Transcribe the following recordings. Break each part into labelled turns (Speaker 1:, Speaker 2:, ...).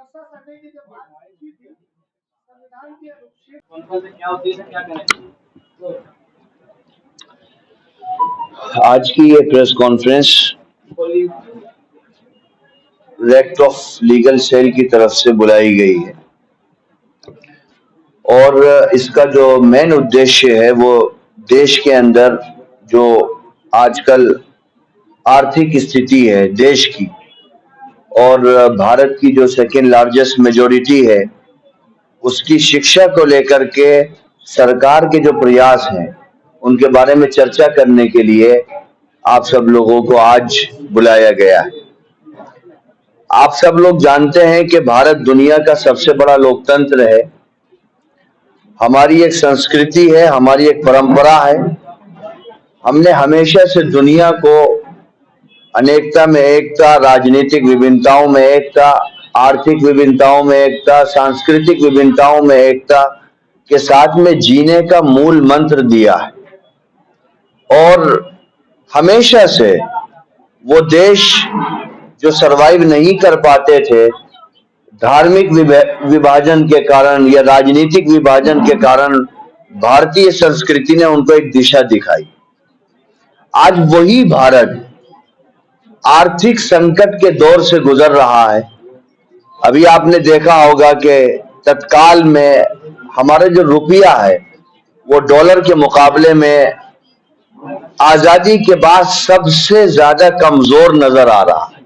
Speaker 1: व्यवस्था करने की जब बात की थी, संविधान के अनुच्छेद क्या उद्देश्य क्या करेंगे?
Speaker 2: आज की ये प्रेस कॉन्फ्रेंस रेक्ट ऑफ लीगल सेल की तरफ से बुलाई गई है और इसका जो मेन उद्देश्य है वो देश के अंदर जो आजकल आर्थिक स्थिति है देश की और भारत की जो सेकेंड लार्जेस्ट मेजोरिटी है उसकी शिक्षा को लेकर के सरकार के जो प्रयास हैं उनके बारे में चर्चा करने के लिए आप सब लोगों को आज बुलाया गया है। आप सब लोग जानते हैं कि भारत दुनिया का सबसे बड़ा लोकतंत्र है। हमारी एक संस्कृति है, हमारी एक परंपरा है। हमने हमेशा से दुनिया को अनेकता में एकता, राजनीतिक विभिन्नताओं में एकता, आर्थिक विभिन्नताओं में एकता, सांस्कृतिक विभिन्नताओं में एकता के साथ में जीने का मूल मंत्र दिया है। और हमेशा से वो देश जो सरवाइव नहीं कर पाते थे धार्मिक विभाजन के कारण या राजनीतिक विभाजन के कारण, भारतीय संस्कृति ने उनको एक दिशा दिखाई। आज वही भारत आर्थिक संकट के दौर से गुजर रहा है। अभी आपने देखा होगा कि तत्काल में हमारा जो रुपया है वो डॉलर के मुकाबले में आजादी के बाद सबसे ज्यादा कमजोर नजर आ रहा है।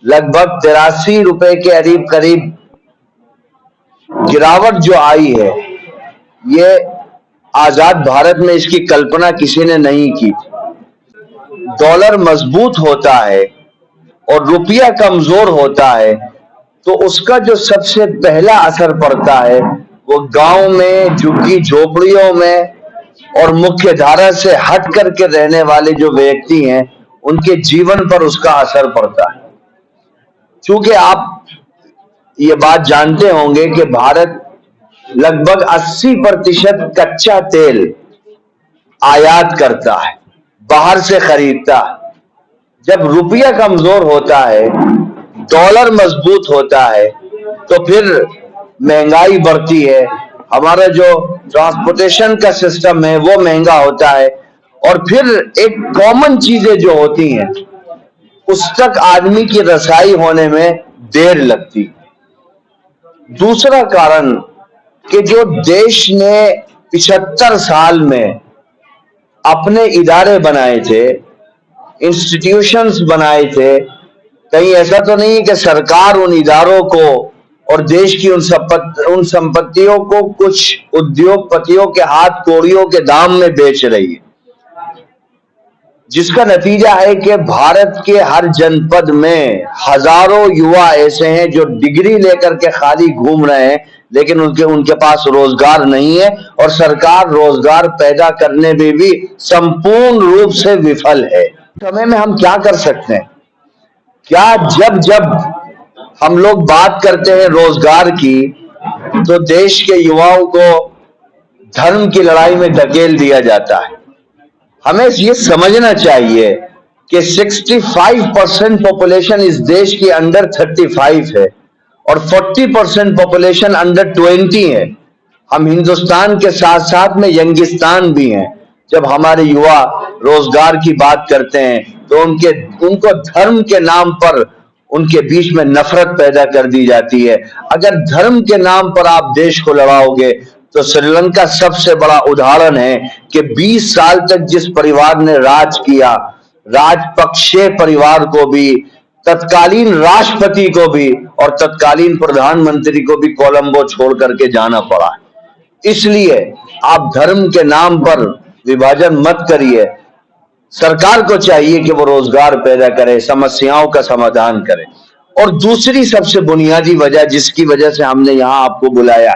Speaker 2: लगभग 83 रुपए के करीब गिरावट जो आई है, ये आजाद भारत में इसकी कल्पना किसी ने नहीं की थी। डॉलर मजबूत होता है और रुपया कमजोर होता है तो उसका जो सबसे पहला असर पड़ता है वो गांव में, झुग्गी झोपड़ियों में और मुख्य धारा से हट करके रहने वाले जो व्यक्ति हैं उनके जीवन पर उसका असर पड़ता है। क्योंकि आप ये बात जानते होंगे कि भारत लगभग 80% कच्चा तेल आयात करता है, बाहर से खरीदता है। जब रुपया कमजोर होता है, डॉलर मजबूत होता है तो फिर महंगाई बढ़ती है, हमारा जो ट्रांसपोर्टेशन का सिस्टम है वो महंगा होता है और फिर एक कॉमन चीजें जो होती हैं उस तक आदमी की रसाई होने में देर लगती। दूसरा कारण कि जो देश ने 75 साल में अपने इदारे बनाए थे, इंस्टीट्यूशंस बनाए थे, कहीं ऐसा तो नहीं है कि सरकार उन इदारों को और देश की उन संपत्तियों को कुछ उद्योगपतियों के हाथ कौड़ियों के दाम में बेच रही है, जिसका नतीजा है कि भारत के हर जनपद में हजारों युवा ऐसे हैं जो डिग्री लेकर के खाली घूम रहे हैं लेकिन उनके पास रोजगार नहीं है और सरकार रोजगार पैदा करने में भी संपूर्ण रूप से विफल है। समय में हम क्या कर सकते हैं? क्या जब हम लोग बात करते हैं रोजगार की तो देश के युवाओं को धर्म की लड़ाई में धकेल दिया जाता है। हमें ये समझना चाहिए कि 65% पॉपुलेशन इस देश की अंडर 35 है और 40% पॉपुलेशन अंडर 20 है। हम हिंदुस्तान के साथ साथ में यंगिस्तान भी हैं। जब हमारे युवा रोजगार की बात करते हैं तो उनको धर्म के नाम पर उनके बीच में नफरत पैदा कर दी जाती है। अगर धर्म के नाम पर आप देश को लड़ाओगे तो श्रीलंका सबसे बड़ा उदाहरण है कि 20 साल तक जिस परिवार ने राज किया, राजपक्षे परिवार को भी, तत्कालीन राष्ट्रपति को भी और तत्कालीन प्रधानमंत्री को भी कोलंबो छोड़ करके जाना पड़ा। इसलिए आप धर्म के नाम पर विभाजन मत करिए। सरकार को चाहिए कि वो रोजगार पैदा करे, समस्याओं का समाधान करे। और दूसरी सबसे बुनियादी वजह जिसकी वजह से हमने यहाँ आपको बुलाया